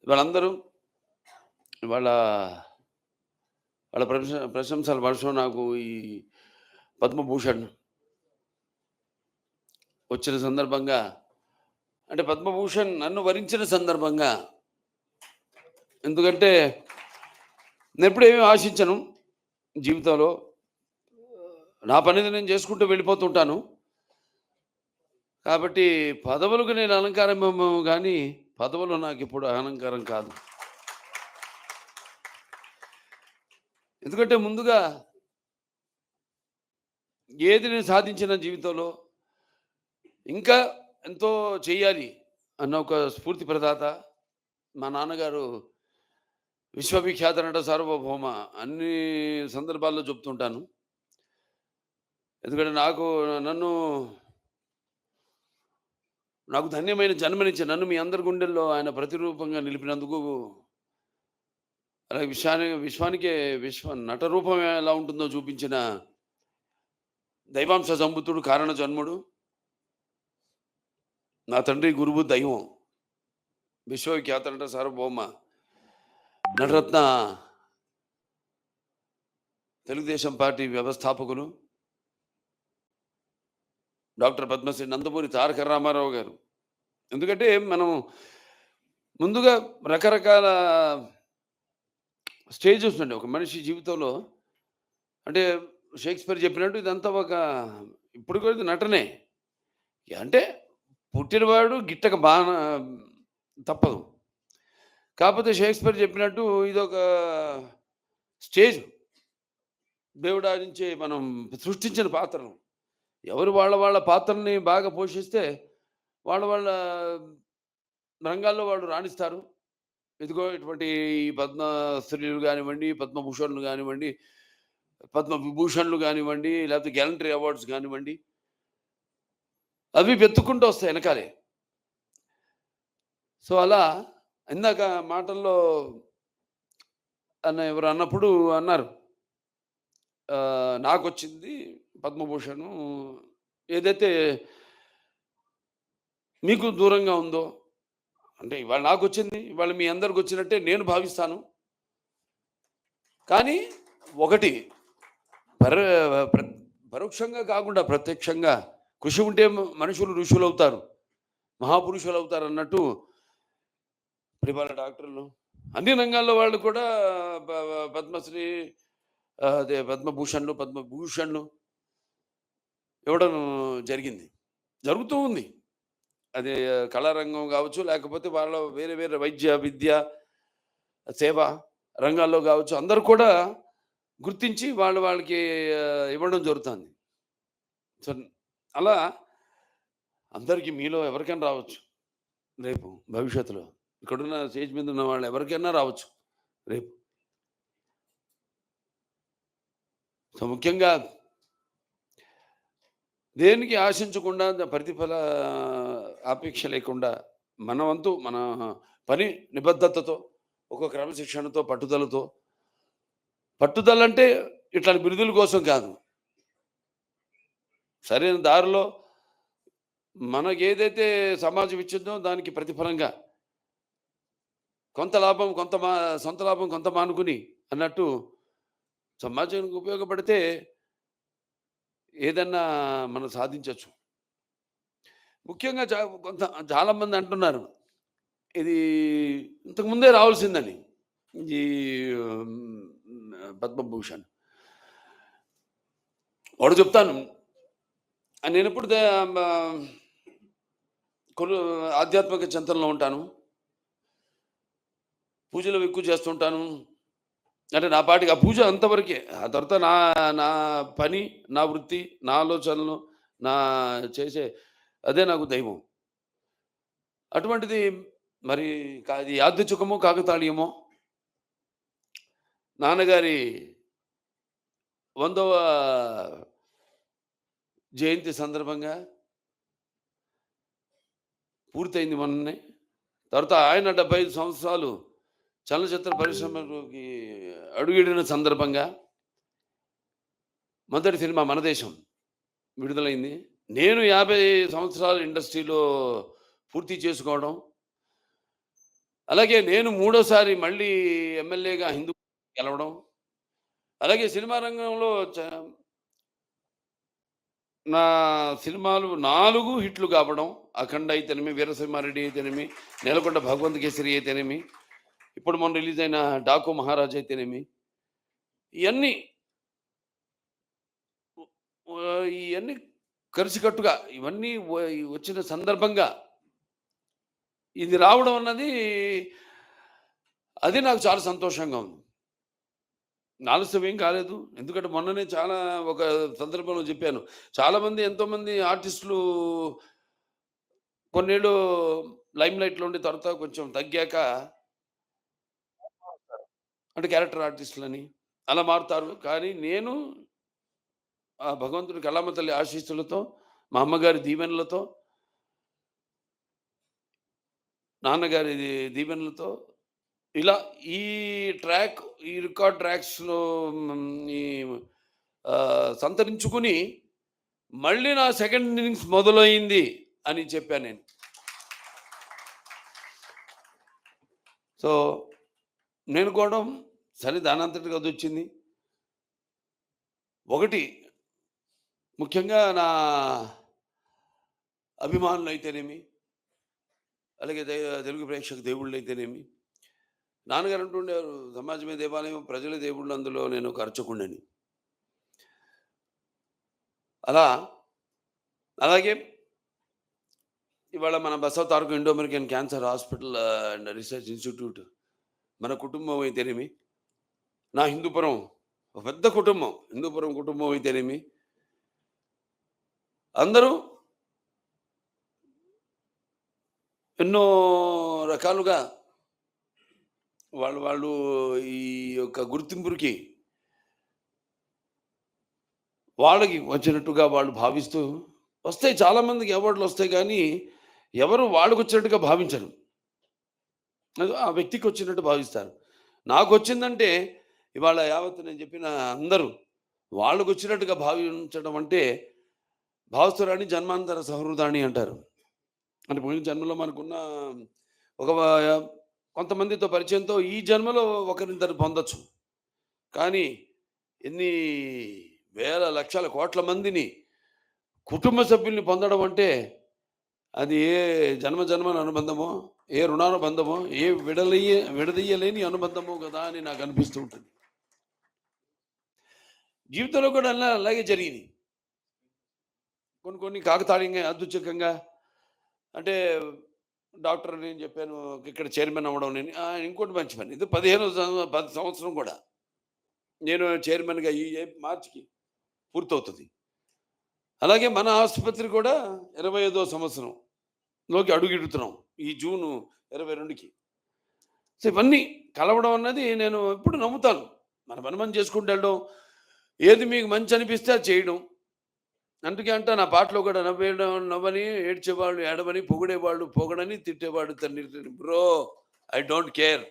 వాళ్ళందరూ వాళ్ళ వాళ్ళ ప్రశంసల వర్షం నాకు ఈ పద్మభూషణ్ వచ్చిన సందర్భంగా, అంటే పద్మభూషణ్ నన్ను వరించిన సందర్భంగా. ఎందుకంటే నేనెప్పుడు ఏమి ఆశించను జీవితంలో. నా పనిది నేను చేసుకుంటూ వెళ్ళిపోతుంటాను. కాబట్టి పదవులకు నేను అలంకారమేమో గానీ, పదవులు నాకెప్పుడు అలంకారం కాదు. ఎందుకంటే ముందుగా ఏది నేను సాధించిన జీవితంలో ఇంకా ఎంతో చెయ్యాలి అన్న ఒక స్ఫూర్తి ప్రదాత మా నాన్నగారు. విశ్వవిఖ్యాత నట సార్వభౌమ అన్ని సందర్భాల్లో చెప్తుంటాను. ఎందుకంటే నన్ను నాకు ధన్యమైన జన్మనిచ్చి నన్ను మీ అందరి గుండెల్లో ఆయన ప్రతిరూపంగా నిలిపినందుకు, అలాగే విశ్వానికే నట రూపం ఎలా ఉంటుందో చూపించిన దైవాంశ సంబుతుడు, కారణ జన్ముడు, నా తండ్రి గురువు దైవం, విశ్వవిఖ్యాత నట సార్వభౌమ నటరత్న తెలుగుదేశం పార్టీ వ్యవస్థాపకులు డాక్టర్ పద్మశ్రీ నందమూరి తారక రామారావు గారు. ఎందుకంటే మనం ముందుగా రకరకాల స్టేజెస్ ఉండే ఒక మనిషి జీవితంలో. అంటే షేక్స్పియర్ చెప్పినట్టు ఇదంతా ఇప్పుడు కూడా ఇది నటనే. అంటే పుట్టినవాడు గిట్టక తప్పదు. కాకపోతే షేక్స్పియర్ చెప్పినట్టు ఇదొక స్టేజ్. దేవుడు ఆడించే మనం సృష్టించిన పాత్రను. ఎవరు వాళ్ళ పాత్రని బాగా పోషిస్తే వాళ్ళ రంగాల్లో వాళ్ళు రాణిస్తారు. ఇదిగో ఇటువంటి ఈ పద్మశ్రీలు గానివ్వండి, పద్మభూషణ్లు గానివ్వండి, పద్మవిభూషణ్లు గానివ్వండి, లేకపోతే గ్యాలంటరీ అవార్డ్స్ గానివ్వండి, అవి వెతుక్కుంటూ వస్తాయి వెనకాలే. సో, అలా ఇందాక మాటల్లో ఎవరు అన్నప్పుడు అన్నారు, నాకొచ్చింది పద్మభూషణం ఏదైతే మీకు దూరంగా ఉందో, అంటే ఇవాళ నాకొచ్చింది, ఇవాళ మీ అందరికి వచ్చినట్టే నేను భావిస్తాను. కానీ ఒకటి పరోక్షంగా కాకుండా ప్రత్యక్షంగా కృషి ఉంటే మనుషులు ఋషులు అవుతారు, మహాపురుషులు అవుతారు అన్నట్టు ఇవాళ డాక్టర్లు అన్ని రంగాల్లో వాళ్ళు కూడా పద్మశ్రీ, అదే పద్మభూషణ్లు ఇవ్వడం జరుగుతూ ఉంది. అది కళారంగం కావచ్చు, లేకపోతే వాళ్ళ వేరే వేరే వైద్య విద్య సేవ రంగాల్లో కావచ్చు, అందరూ కూడా గుర్తించి వాళ్ళకి ఇవ్వడం జరుగుతుంది. సో అలా అందరికీ మీలో ఎవరికైనా రావచ్చు రేపు భవిష్యత్తులో. ఇక్కడున్న స్టేజ్ మీద ఉన్న వాళ్ళు ఎవరికైనా రావచ్చు రేపు. సో ముఖ్యంగా దేనికి ఆశించకుండా, ప్రతిఫల ఆపేక్ష లేకుండా మన వంతు మన పని నిబద్ధతతో, ఒక క్రమశిక్షణతో, పట్టుదల అంటే ఇట్లాంటి బిరుదుల కోసం కాదు. సరైన దారిలో మనకి ఏదైతే సమాజం ఇచ్చిందో దానికి ప్రతిఫలంగా కొంత లాభం సొంత లాభం కొంత మానుకుని అన్నట్టు సమాజానికి ఉపయోగపడితే ఏదన్నా మనం సాధించవచ్చు. ముఖ్యంగా చాలామంది అంటున్నారు ఇది ఇంతకుముందే రావాల్సిందని ఈ పద్మభూషణ్. వాడు చెప్తాను, నేను ఎప్పుడు ఆధ్యాత్మిక చింతనలో ఉంటాను, పూజలు ఎక్కువ చేస్తుంటాను. అంటే నా పాటికి ఆ పూజ అంతవరకే. ఆ తర్వాత నా పని, నా వృత్తి, నా ఆలోచనలు, నా చేసే అదే నాకు దైవం. అటువంటిది మరి అది యాదృచ్ఛికమో కాకతాళీయమో నాన్నగారి 100వ జయంతి సందర్భంగా పూర్తయింది మొన్ననే. తర్వాత ఆయన 75 సంవత్సరాలు చలనచిత్ర పరిశ్రమలోకి అడుగిడిన సందర్భంగా మొదటి సినిమా మన దేశం విడుదలైంది. నేను 50 సంవత్సరాలు ఇండస్ట్రీలో పూర్తి చేసుకోవడం, అలాగే నేను మూడోసారి మళ్ళీ ఎమ్మెల్యేగా హిందూ గెలవడం. అలాగే సినిమా రంగంలో నా సినిమాలు 4 హిట్లు కావడం. 'అఖండ' అయితేనేమి, 'వీరసింహారెడ్డి' అయితేనేమి, 'నేలకొండ భగవంత్ కేసరి' అయితేనేమి, ఇప్పుడు మొన్న రిలీజ్ అయిన 'డాకు మహారాజ్' అయితేనేమి, ఇయన్నీ ఇయన్నీ కలిసికట్టుగా ఇవన్నీ వచ్చిన సందర్భంగా ఇది రావడం అన్నది అది నాకు చాలా సంతోషంగా ఉంది. ఆలస్యం ఏం కాలేదు. ఎందుకంటే మొన్ననే చాలా ఒక సందర్భంలో చెప్పాను. చాలామంది ఎంతోమంది ఆర్టిస్టులు కొన్నేళ్ళు లైమ్‌లైట్‌లో ఉండి తర్వాత కొంచెం తగ్గాక అంటే క్యారెక్టర్ ఆర్టిస్టులని అలా మారుతారు. కానీ నేను ఆ భగవంతుడి కళామ తల్లి ఆశీస్సులతో, మా అమ్మగారి దీవెనలతో, నాన్నగారి దీవెనలతో ఇలా ఈ ట్రాక్ ఈ రికార్డ్ ట్రాక్స్‌లో ఈ సంతరించుకుని మళ్ళీ నా సెకండ్ ఇన్నింగ్స్ మొదలైంది అని చెప్పాను నేను. సో, నేను కూడా సరే దానంతటికి అదొచ్చింది. ఒకటి ముఖ్యంగా నా అభిమానులైతేనేమి, అలాగే తెలుగు ప్రేక్షక దేవుళ్ళైతేనేమి, నాన్నగారు అంటుండేవారు, సమాజమే దేవాలయం, ప్రజలే దేవుళ్ళు, అందులో నేను ఒక అర్చకుడిని. అలాగే ఇవాళ మన Basava Taraka Indo American cancer hospital and research institute మన కుటుంబం అయితేనేమి, నా హిందూపురం ఒక పెద్ద కుటుంబం, హిందూపురం కుటుంబం అయితేనేమి, అందరూ ఎన్నో రకాలుగా వాళ్ళు ఈ యొక్క గుర్తింపుకి వాళ్ళకి వచ్చినట్టుగా వాళ్ళు భావిస్తూ వస్తాయి. చాలామందికి అవార్డులు వస్తాయి కానీ ఎవరు వాళ్ళకి వచ్చినట్టుగా భావించరు. అది ఆ వ్యక్తికి వచ్చినట్టు భావిస్తారు. నాకు వచ్చిందంటే ఇవాళ యావత్తు నేను చెప్పిన అందరూ వాళ్ళకి వచ్చినట్టుగా భావించడం అంటే భావస్తురాణి జన్మాంతర సహృదాణి అంటారు. అంటే పోయిన జన్మలో మనకున్న ఒక కొంతమందితో పరిచయంతో ఈ జన్మలో ఒకరిద్దరు పొందొచ్చు. కానీ ఎన్ని వేల లక్షల కోట్ల మందిని కుటుంబ సభ్యుల్ని పొందడం అంటే అది ఏ జన్మన అనుబంధమో, ఏ రుణానుబంధమో, ఏ విడదీయలేని అనుబంధమో కదా అని నాకు అనిపిస్తూ ఉంటుంది. జీవితంలో కూడా అలాగే జరిగింది. కొన్ని కాకతాళీయంగా యాదృచ్ఛికంగా అంటే డాక్టర్ నేను చెప్పాను ఇక్కడ చైర్మన్ అవ్వడం నేను ఇంకోటి మంచి పని. ఇది 10 సంవత్సరం కూడా నేను చైర్మన్గా ఈ మార్చికి పూర్తవుతుంది. అలాగే మన ఆసుపత్రి కూడా 25వ సంవత్సరంలోకి అడుగిడుతున్నాం ఈ జూను 22కి. సో ఇవన్నీ కలవడం అన్నది నేను ఎప్పుడు నమ్ముతాను. మన పని మనం చేసుకుంటూ వెళ్ళడం, ఏది మీకు మంచి అనిపిస్తే అది చేయడం. అందుకే అంట నా పాటలో కూడా నవ్వని ఏడ్చేవాళ్ళు ఏడవని, పొగిడేవాళ్ళు పొగడని, తిట్టేవాడు తండ్రి. Bro I don't care.